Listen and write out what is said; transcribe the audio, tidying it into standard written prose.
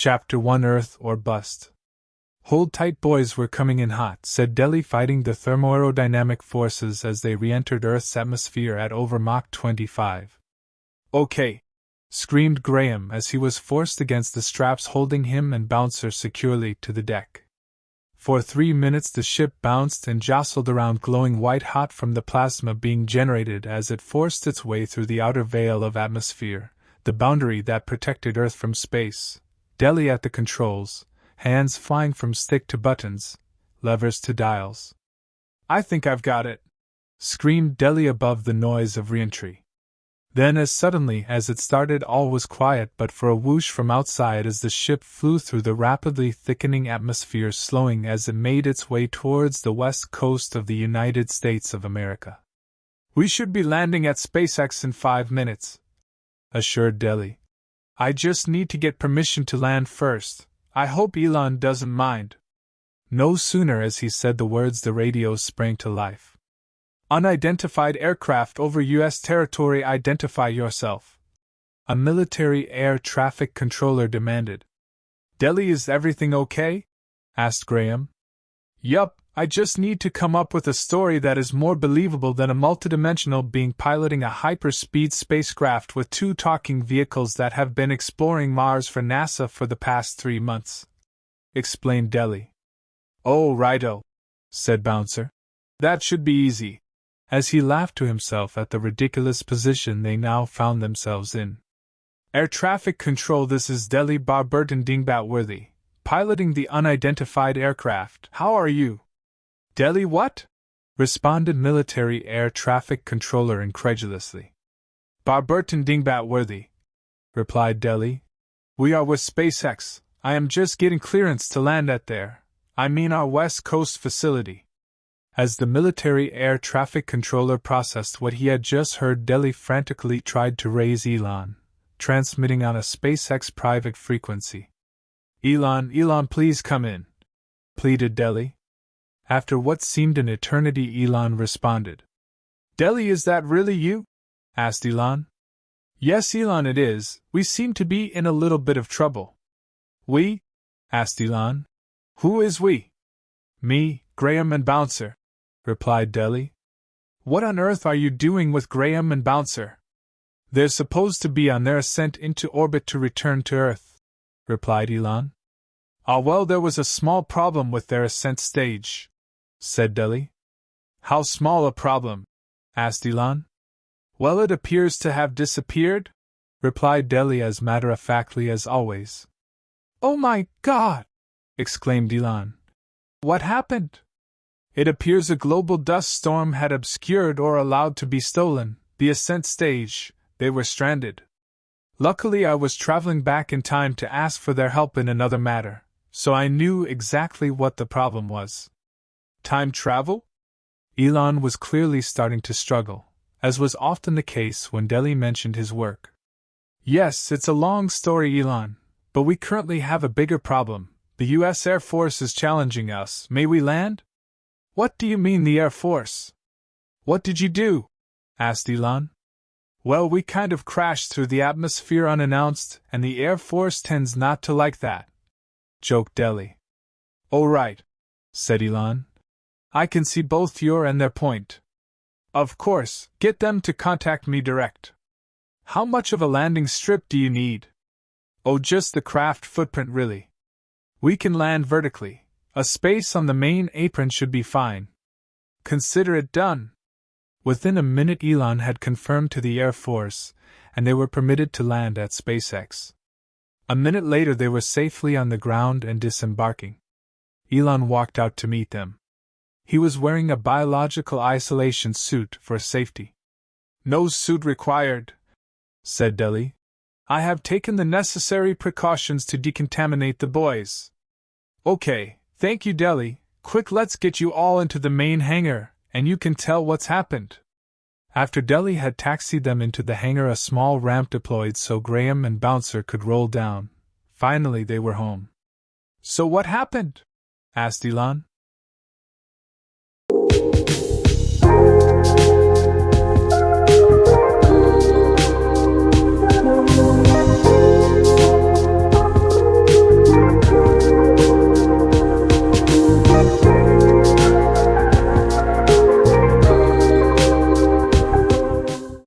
Chapter 1 Earth or Bust. Hold tight, boys, we're coming in hot, said Dellie, fighting the thermoaerodynamic forces as they re-entered Earth's atmosphere at over Mach 25. Okay, screamed Graham as he was forced against the straps holding him and Bouncer securely to the deck. For 3 minutes the ship bounced and jostled around, glowing white-hot from the plasma being generated as it forced its way through the outer veil of atmosphere, the boundary that protected Earth from space. Dellie at the controls, hands flying from stick to buttons, levers to dials. "I think I've got it," screamed Dellie above the noise of re-entry. Then, as suddenly as it started, all was quiet but for a whoosh from outside as the ship flew through the rapidly thickening atmosphere, slowing as it made its way towards the west coast of the United States of America. "We should be landing at SpaceX in 5 minutes," assured Dellie. "I just need to get permission to land first. I hope Elon doesn't mind." No sooner as he said the words the radio sprang to life. "Unidentified aircraft over U.S. territory, identify yourself," a military air traffic controller demanded. "Dellie, is everything okay?" asked Graham. "Yup, I just need to come up with a story that is more believable than a multidimensional being piloting a hyperspeed spacecraft with 2 talking vehicles that have been exploring Mars for NASA for the past 3 months," explained Dellie. "Oh, righto," said Bouncer. "That should be easy," as he laughed to himself at the ridiculous position they now found themselves in. "Air traffic control, this is Dellie Barberton Dingbatworthy, piloting the unidentified aircraft. How are you?" "Dellie what?" responded military air traffic controller incredulously. "Barberton Dingbatworthy," replied Dellie. "We are with SpaceX. I am just getting clearance to land at our West Coast facility." As the military air traffic controller processed what he had just heard, Dellie frantically tried to raise Elon, transmitting on a SpaceX private frequency. Elon, please come in," pleaded Dellie. After what seemed an eternity, Elon responded. "Dellie, is that really you?" asked Elon. "Yes, Elon, it is. We seem to be in a little bit of trouble." "We?" asked Elon. "Who is we?" "Me, Graham, and Bouncer," replied Dellie. "What on earth are you doing with Graham and Bouncer?" "They're supposed to be on their ascent into orbit to return to Earth," replied Elon. "Ah, well, there was a small problem with their ascent stage," said Dellie. "How small a problem?" asked Elon. "Well, it appears to have disappeared," replied Dellie as matter-of-factly as always. "Oh my God!" exclaimed Elon. "What happened?" "It appears a global dust storm had obscured or allowed to be stolen the ascent stage. They were stranded. Luckily, I was traveling back in time to ask for their help in another matter, so I knew exactly what the problem was." "Time travel?" Elon was clearly starting to struggle, as was often the case when Dellie mentioned his work. "Yes, it's a long story, Elon, but we currently have a bigger problem. The U.S. Air Force is challenging us. May we land?" "What do you mean, the Air Force?" "What did you do?" asked Elon. "Well, we kind of crashed through the atmosphere unannounced, and the Air Force tends not to like that," joked Dellie. "Oh, right," said Elon. "I can see both your and their point. Of course, get them to contact me direct. How much of a landing strip do you need?" "Oh, just the craft footprint, really. We can land vertically. A space on the main apron should be fine." "Consider it done." Within a minute, Elon had confirmed to the Air Force, and they were permitted to land at SpaceX. A minute later, they were safely on the ground and disembarking. Elon walked out to meet them. He was wearing a biological isolation suit for safety. "No suit required," said Dellie. "I have taken the necessary precautions to decontaminate the boys." "Okay, thank you, Dellie. Quick, let's get you all into the main hangar, and you can tell what's happened." After Dellie had taxied them into the hangar, a small ramp deployed so Graham and Bouncer could roll down. Finally, they were home. "So what happened?" asked Elon.